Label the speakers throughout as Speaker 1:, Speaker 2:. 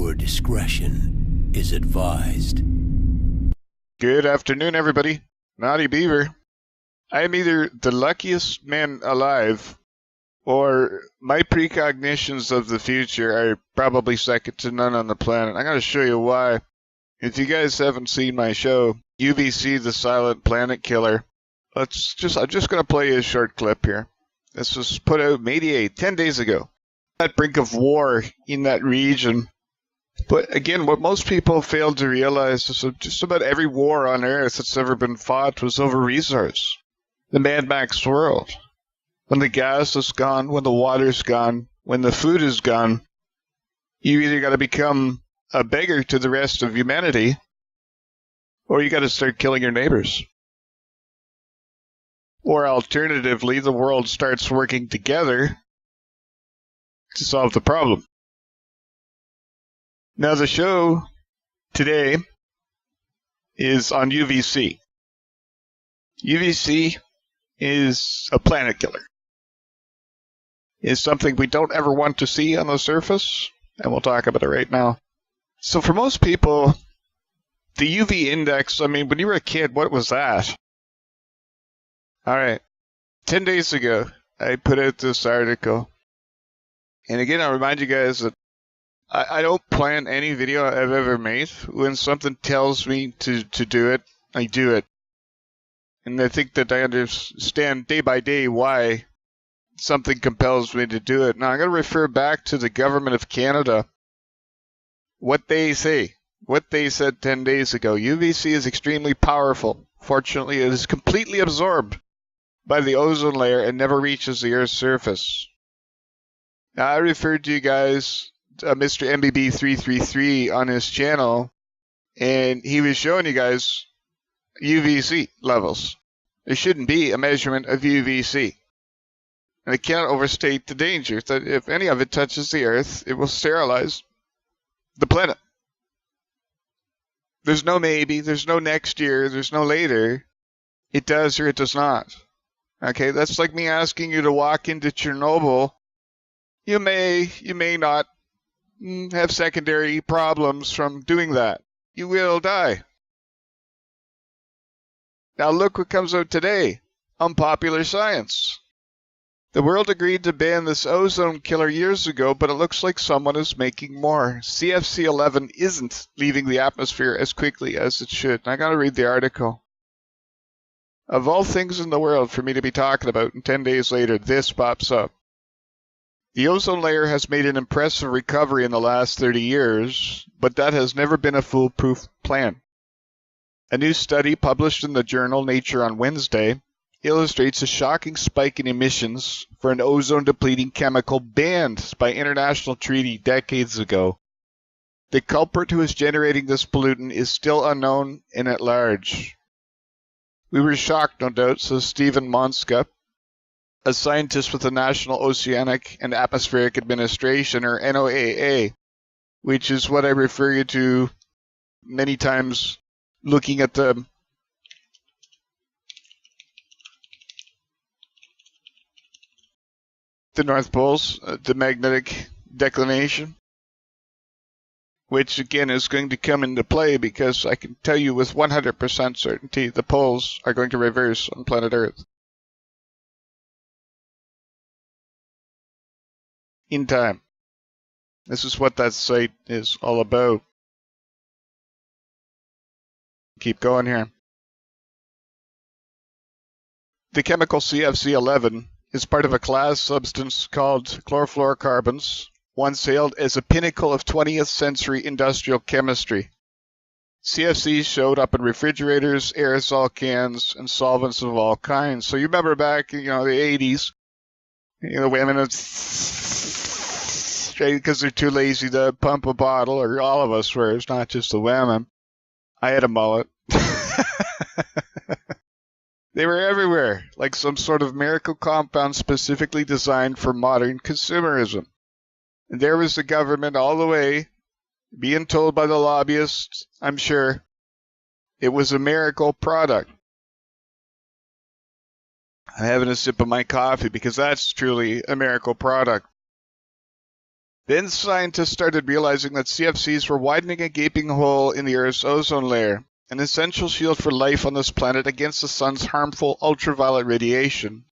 Speaker 1: Viewer discretion is advised.
Speaker 2: Good afternoon, everybody. Naughty Beaver. I am either the luckiest man alive, or my precognitions of the future are probably second to none on the planet. I'm going to show you why. If you guys haven't seen my show, UVC, the Silent Planet Killer, I'm just going to play you a short clip here. This was put out May 8th, 10 days ago. At brink of war in that region. But again, what most people fail to realize is that just about every war on Earth that's ever been fought was over resource. The Mad Max world. When the gas is gone, when the water's gone, when the food is gone, you either got to become a beggar to the rest of humanity, or you got to start killing your neighbors. Or alternatively, the world starts working together to solve the problem. Now, the show today is on UVC. UVC is a planet killer. It's something we don't ever want to see on the surface, and we'll talk about it right now. So for most people, the UV index, I mean, when you were a kid, what was that? All right. 10 days ago, I put out this article. And again, I'll remind you guys that I don't plan any video I've ever made. When something tells me to do it, I do it. And I think that I understand day by day why something compels me to do it. Now, I'm going to refer back to the government of Canada. What they say, what they said 10 days ago. UVC is extremely powerful. Fortunately, it is completely absorbed by the ozone layer and never reaches the Earth's surface. Now, I referred to you guys Mr. MBB333 on his channel, and he was showing you guys UVC levels. There shouldn't be a measurement of UVC. And I cannot overstate the danger that if any of it touches the Earth, it will sterilize the planet. There's no maybe, there's no next year, there's no later. It does or it does not. Okay, that's like me asking you to walk into Chernobyl. You may not have secondary problems from doing that. You will die. Now look what comes out today. Unpopular science. The world agreed to ban this ozone killer years ago, but it looks like someone is making more. CFC-11 isn't leaving the atmosphere as quickly as it should. And I gotta read the article. Of all things in the world for me to be talking about, and 10 days later, this pops up. The ozone layer has made an impressive recovery in the last 30 years, but that has never been a foolproof plan. A new study published in the journal Nature on Wednesday illustrates a shocking spike in emissions for an ozone-depleting chemical banned by international treaty decades ago. The culprit who is generating this pollutant is still unknown and at large. We were shocked, no doubt, says Stephen Monska, a scientist with the National Oceanic and Atmospheric Administration, or NOAA, which is what I refer you to many times looking at the North Poles, the magnetic declination, which again is going to come into play because I can tell you with 100% certainty the poles are going to reverse on planet Earth. In time. This is what that site is all about. Keep going here. The chemical CFC-11 is part of a class substance called chlorofluorocarbons, once hailed as a pinnacle of 20th century industrial chemistry. CFCs showed up in refrigerators, aerosol cans, and solvents of all kinds. So you remember back, the 80s, women because they're too lazy to pump a bottle, or all of us were, it's not just the women. I had a mullet. They were everywhere, like some sort of miracle compound specifically designed for modern consumerism. And there was the government all the way, being told by the lobbyists, I'm sure, it was a miracle product. I'm having a sip of my coffee because that's truly a miracle product. Then scientists started realizing that CFCs were widening a gaping hole in the Earth's ozone layer, an essential shield for life on this planet against the sun's harmful ultraviolet radiation.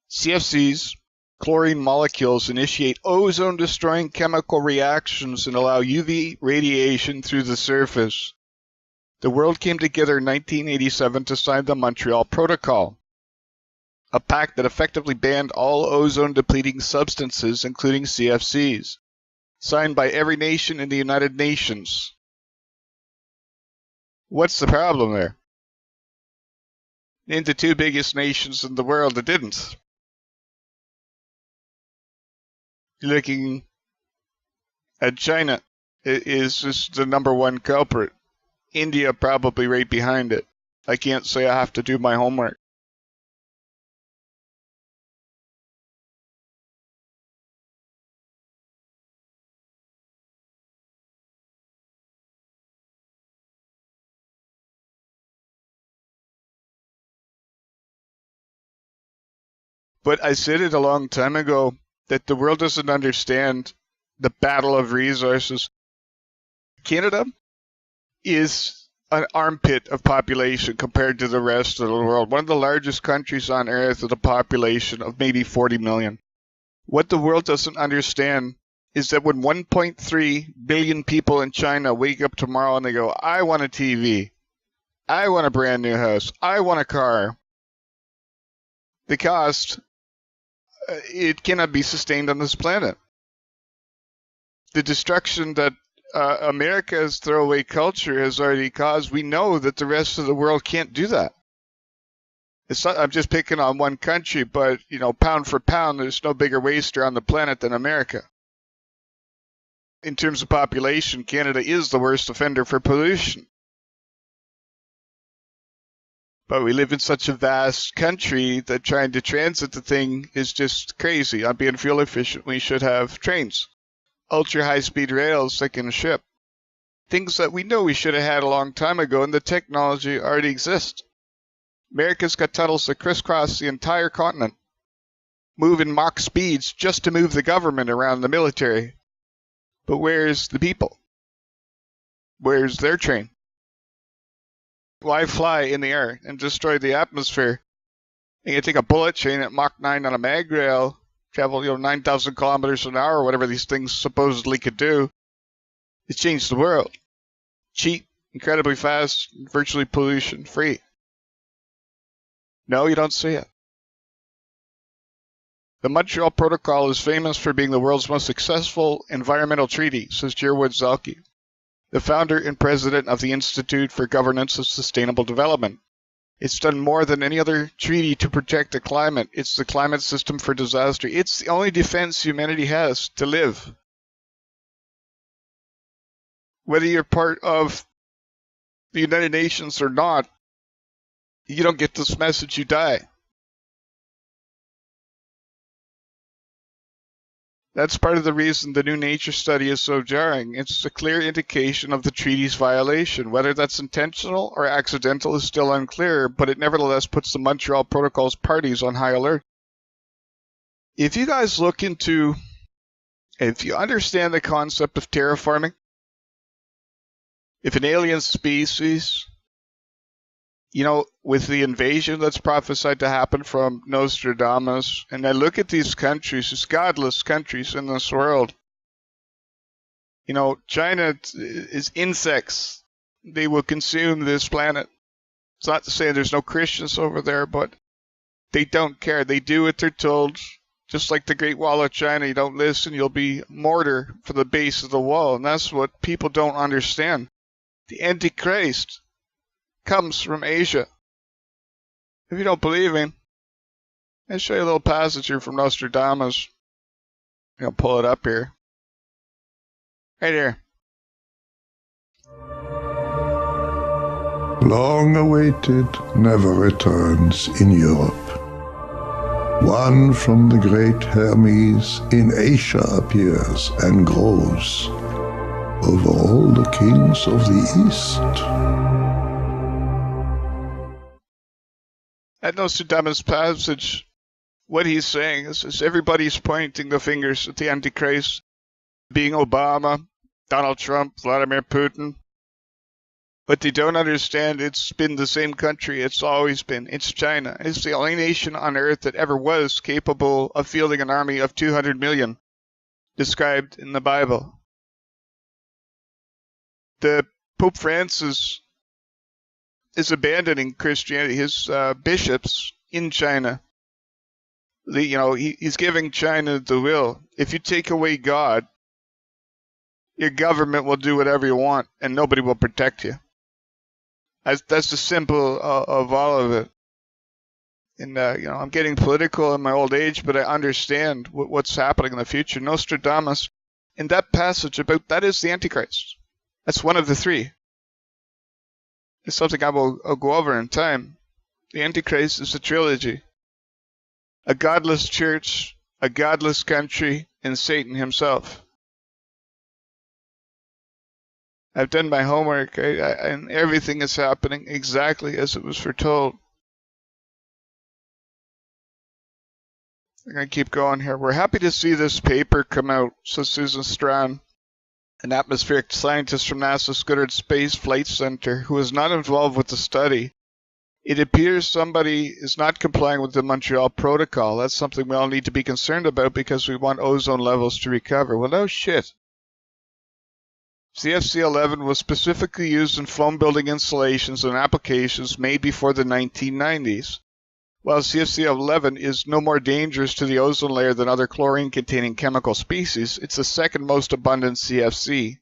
Speaker 2: CFCs, chlorine molecules, initiate ozone-destroying chemical reactions and allow UV radiation through the surface. The world came together in 1987 to sign the Montreal Protocol, a pact that effectively banned all ozone-depleting substances, including CFCs, signed by every nation in the United Nations. What's the problem there? Name the two biggest nations in the world that didn't. You're looking at China. It is just the number one culprit. India probably right behind it. I can't say I have to do my homework. But I said it a long time ago that the world doesn't understand the battle of resources. Canada is an armpit of population compared to the rest of the world. One of the largest countries on Earth with a population of maybe 40 million. What the world doesn't understand is that when 1.3 billion people in China wake up tomorrow and they go, I want a TV, I want a brand new house, I want a car, the cost, it cannot be sustained on this planet. The destruction that America's throwaway culture has already caused, we know that the rest of the world can't do that. It's not, I'm just picking on one country, but, pound for pound, there's no bigger waster on the planet than America. In terms of population, Canada is the worst offender for pollution. But we live in such a vast country that trying to transit the thing is just crazy. On being fuel efficient, we should have trains, ultra-high-speed rails that can ship. Things that we know we should have had a long time ago, and the technology already exists. America's got tunnels that crisscross the entire continent, moving Mach speeds just to move the government around the military. But where's the people? Where's their train? Why fly in the air and destroy the atmosphere? And you take a bullet train at Mach 9 on a mag rail, travel 9,000 kilometers an hour, or whatever these things supposedly could do. It changed the world. Cheap, incredibly fast, virtually pollution-free. No, you don't see it. The Montreal Protocol is famous for being the world's most successful environmental treaty, says Jerwood Zelke, the founder and president of the Institute for Governance of Sustainable Development. It's done more than any other treaty to protect the climate. It's the climate system for disaster. It's the only defense humanity has to live. Whether you're part of the United Nations or not, you don't get this message, you die. That's part of the reason the new nature study is so jarring. It's a clear indication of the treaty's violation. Whether that's intentional or accidental is still unclear, but it nevertheless puts the Montreal Protocol's parties on high alert. If you guys look into, if you understand the concept of terraforming, if an alien species, with the invasion that's prophesied to happen from Nostradamus, and I look at these countries, these godless countries in this world, China is insects. They will consume this planet. It's not to say there's no Christians over there, but they don't care. They do what they're told. Just like the Great Wall of China, you don't listen, you'll be mortar for the base of the wall. And that's what people don't understand. The Antichrist comes from Asia. If you don't believe me, I'll show you a little passage here from Nostradamus. I'll pull it up here. Right here.
Speaker 3: Long awaited never returns in Europe. One from the great Hermes in Asia appears and grows over all the kings of the East.
Speaker 2: That Nostradamus passage, what he's saying is everybody's pointing the fingers at the Antichrist. being Obama, Donald Trump, Vladimir Putin. But they don't understand it's been the same country it's always been. It's China. It's the only nation on earth that ever was capable of fielding an army of 200 million, described in the Bible. The Pope Francis is abandoning Christianity. His bishops in China, he's giving China the will. If you take away God, your government will do whatever you want, and nobody will protect you. That's the simple of all of it. And I'm getting political in my old age, but I understand what's happening in the future. Nostradamus, in that passage about that is the Antichrist. That's one of the three. It's something I'll go over in time. The Antichrist is a trilogy. A godless church, a godless country, and Satan himself. I've done my homework, and everything is happening exactly as it was foretold. I'm going to keep going here. We're happy to see this paper come out, says Susan Strawn, an atmospheric scientist from NASA's Goddard Space Flight Center who is not involved with the study. It appears somebody is not complying with the Montreal Protocol. That's something we all need to be concerned about because we want ozone levels to recover. Well, no shit. CFC-11 was specifically used in foam building installations and applications made before the 1990s. While CFC-11 is no more dangerous to the ozone layer than other chlorine-containing chemical species, it's the second most abundant CFC.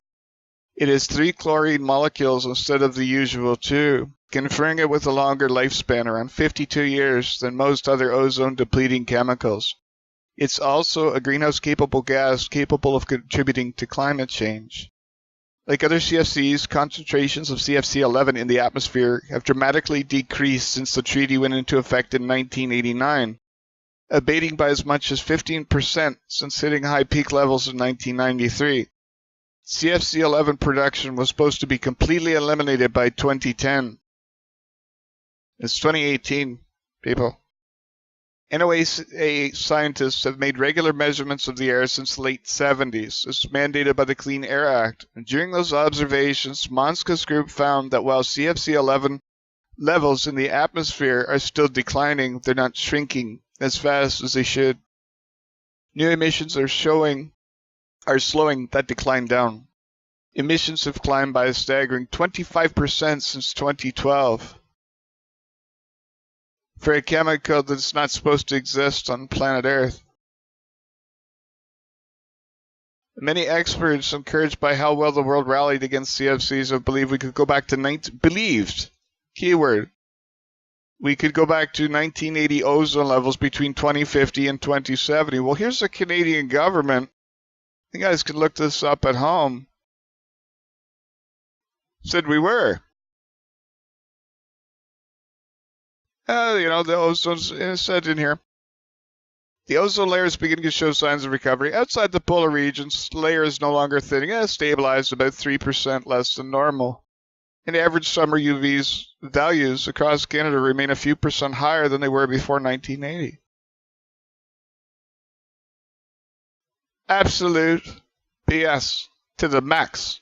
Speaker 2: It has 3 chlorine molecules instead of the usual 2, conferring it with a longer lifespan, around 52 years, than most other ozone-depleting chemicals. It's also a greenhouse-capable gas capable of contributing to climate change. Like other CFCs, concentrations of CFC-11 in the atmosphere have dramatically decreased since the treaty went into effect in 1989, abating by as much as 15% since hitting high peak levels in 1993. CFC-11 production was supposed to be completely eliminated by 2010. It's 2018, people. NOAA scientists have made regular measurements of the air since the late 70s, as mandated by the Clean Air Act. And during those observations, Monska's group found that while CFC-11 levels in the atmosphere are still declining, they're not shrinking as fast as they should. New emissions are slowing that decline down. Emissions have climbed by a staggering 25% since 2012. For a chemical that's not supposed to exist on planet Earth. Many experts, encouraged by how well the world rallied against CFCs, have believed we could go back to believed, keyword. We could go back to 1980 ozone levels between 2050 and 2070. Well, here's the Canadian government. You guys can look this up at home. Said we were. The ozone's said in here. The ozone layer is beginning to show signs of recovery. Outside the polar regions, the layer is no longer thinning. Stabilized about 3% less than normal. And average summer UV values across Canada remain a few percent higher than they were before 1980. Absolute BS to the max.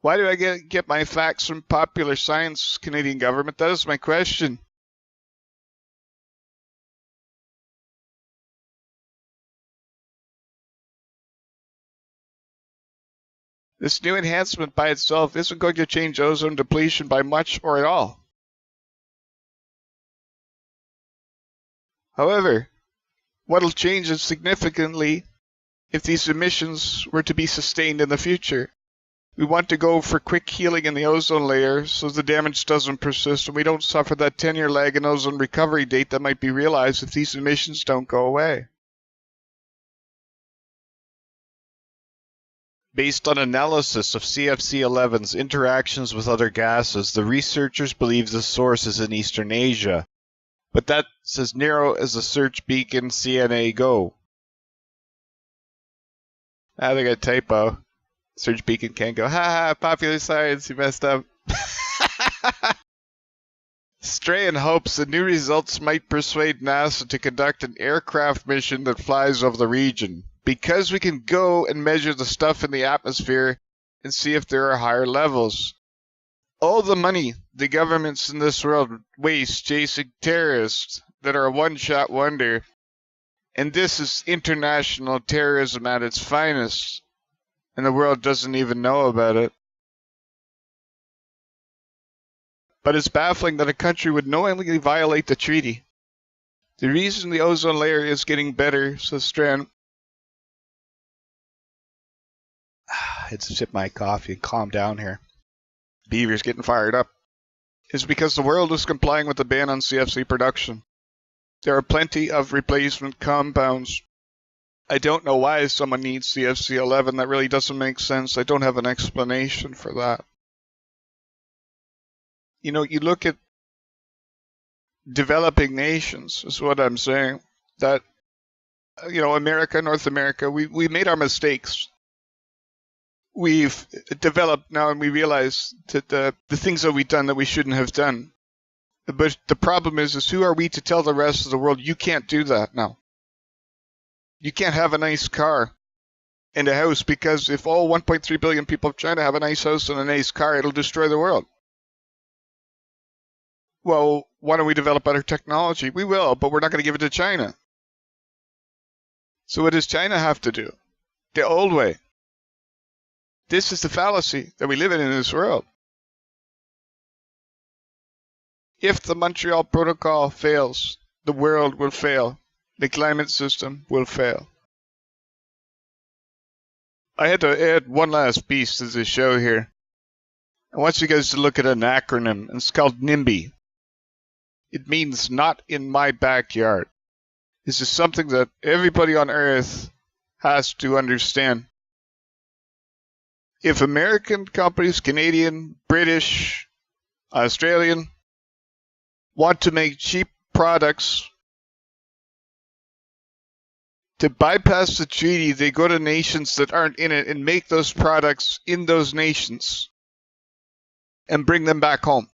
Speaker 2: Why do I get my facts from Popular Science, Canadian government? That is my question. This new enhancement by itself isn't going to change ozone depletion by much or at all. However, what will change it significantly if these emissions were to be sustained in the future. We want to go for quick healing in the ozone layer so the damage doesn't persist and we don't suffer that 10-year lag in ozone recovery date that might be realized if these emissions don't go away.
Speaker 4: Based on analysis of CFC-11's interactions with other gases, the researchers believe the source is in Eastern Asia, but that's as narrow as the search beacon CNA Go.
Speaker 2: I think a typo. Search beacon can't go, Popular Science, you messed up. Strahan hopes the new results might persuade NASA to conduct an aircraft mission that flies over the region.
Speaker 4: because we can go and measure the stuff in the atmosphere and see if there are higher levels. All the money the governments in this world waste chasing terrorists that are a one-shot wonder, and this is international terrorism at its finest, and the world doesn't even know about it. But it's baffling that a country would knowingly violate the treaty. The reason the ozone layer is getting better, says Strand, I had to sip my coffee and calm down here. Beaver's getting fired up. Is because the world is complying with the ban on CFC production. There are plenty of replacement compounds. I don't know why someone needs CFC 11. That really doesn't make sense. I don't have an explanation for that. You know, you look at developing nations, is what I'm saying. That, you know, America, North America, we made our mistakes. We've developed now and we realize that the things that we've done that we shouldn't have done. But the problem is who are we to tell the rest of the world, you can't do that now. You can't have a nice car and a house, because if all 1.3 billion people of China have a nice house and a nice car, it'll destroy the world. Well, why don't we develop better technology? We will, but we're not going to give it to China. So what does China have to do? The old way. This is the fallacy that we live in this world. If the Montreal Protocol fails, the world will fail. The climate system will fail. I had to add one last piece to this show here. I want you guys to look at an acronym. It's called NIMBY. It means not in my backyard. This is something that everybody on Earth has to understand. If American companies, Canadian, British, Australian, want to make cheap products, to bypass the treaty, they go to nations that aren't in it and make those products in those nations and bring them back home.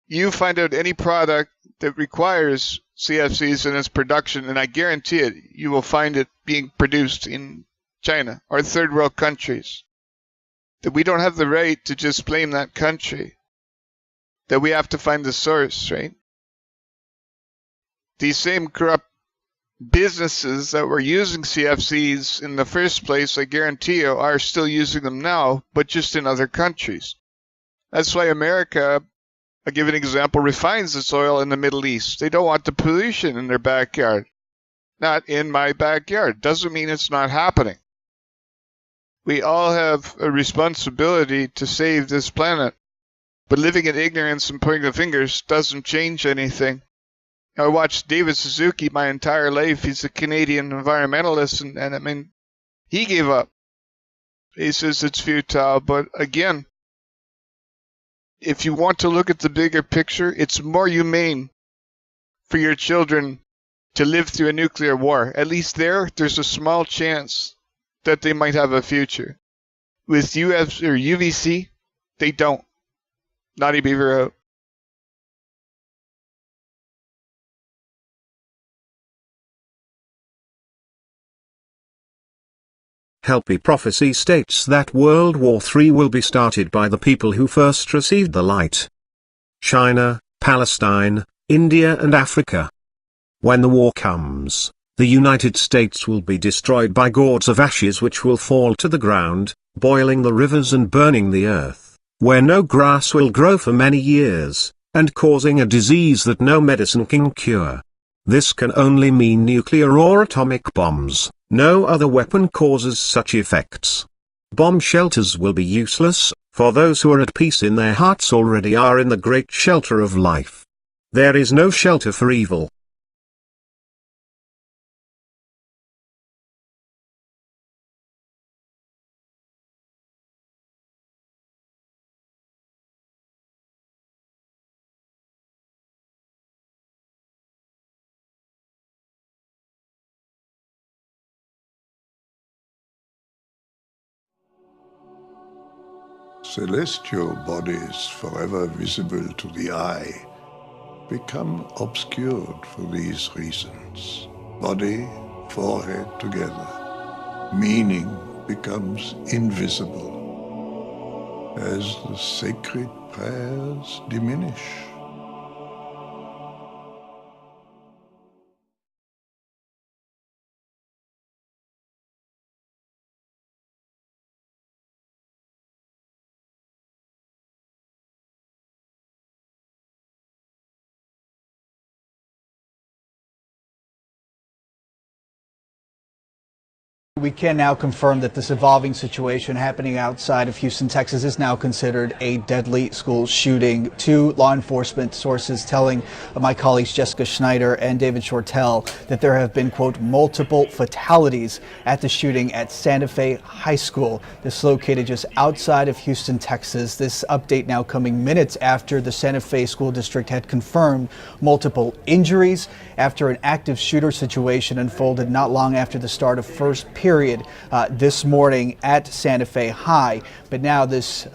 Speaker 4: You find out any product that requires CFCs in its production, and I guarantee it, you will find it being produced in China or third world countries. That we don't have the right to just blame that country. That we have to find the source, right? These same corrupt businesses that were using CFCs in the first place, I guarantee you, are still using them now, but just in other countries. That's why America, I'll give an example, refines its oil in the Middle East. They don't want the pollution in their backyard. Not in my backyard. Doesn't mean it's not happening. We all have a responsibility to save this planet. But living in ignorance and pointing the fingers doesn't change anything. I watched David Suzuki my entire life. He's a Canadian environmentalist, and I mean, he gave up. He says it's futile, but again, if you want to look at the bigger picture, it's more humane for your children to live through a nuclear war. At least there's a small chance that they might have a future. With UVC, they don't. Naughty Beaver out.
Speaker 5: Helpy prophecy states that World War III will be started by the people who first received the light. China, Palestine, India and Africa. When the war comes, the United States will be destroyed by gourds of ashes which will fall to the ground, boiling the rivers and burning the earth, where no grass will grow for many years, and causing a disease that no medicine can cure. This can only mean nuclear or atomic bombs. No other weapon causes such effects. Bomb shelters will be useless, for those who are at peace in their hearts already are in the great shelter of life. There is no shelter for evil.
Speaker 3: Celestial bodies forever visible to the eye become obscured for these reasons. body, forehead together. Meaning becomes invisible as the sacred prayers diminish.
Speaker 6: We can now confirm that this evolving situation happening outside of Houston, Texas is now considered a deadly school shooting. Two law enforcement sources telling my colleagues Jessica Schneider and David Shortell that there have been, quote, multiple fatalities at the shooting at Santa Fe High School. This located just outside of Houston, Texas. This update now coming minutes after the Santa Fe School District had confirmed multiple injuries after an active shooter situation unfolded not long after the start of first period this morning at Santa Fe High. But now this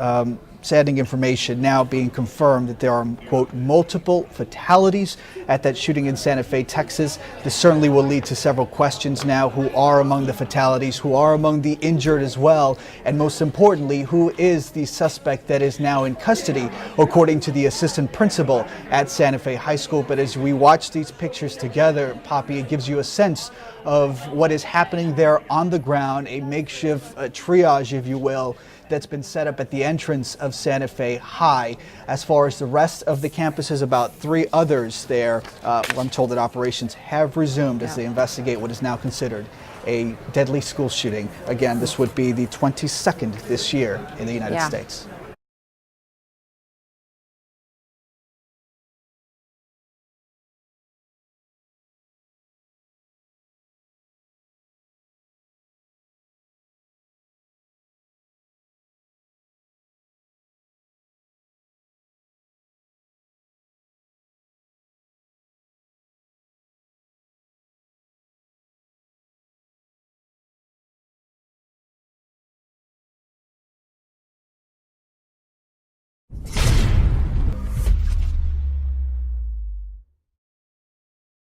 Speaker 6: saddening information now being confirmed that there are, quote, multiple fatalities at that shooting in Santa Fe, Texas. This certainly will lead to several questions now. Who are among the fatalities? Who are among the injured as well? And most importantly, who is the suspect that is now in custody, according to the assistant principal at Santa Fe High School? But as we watch these pictures together, Poppy, it gives you a sense of what is happening there on the ground, a makeshift triage, if you will, that's been set up at the entrance of Santa Fe High. As far as the rest of the campuses, about 3 others there, I'm told that operations have resumed as they investigate what is now considered a deadly school shooting. Again, this would be the 22nd this year in the United States.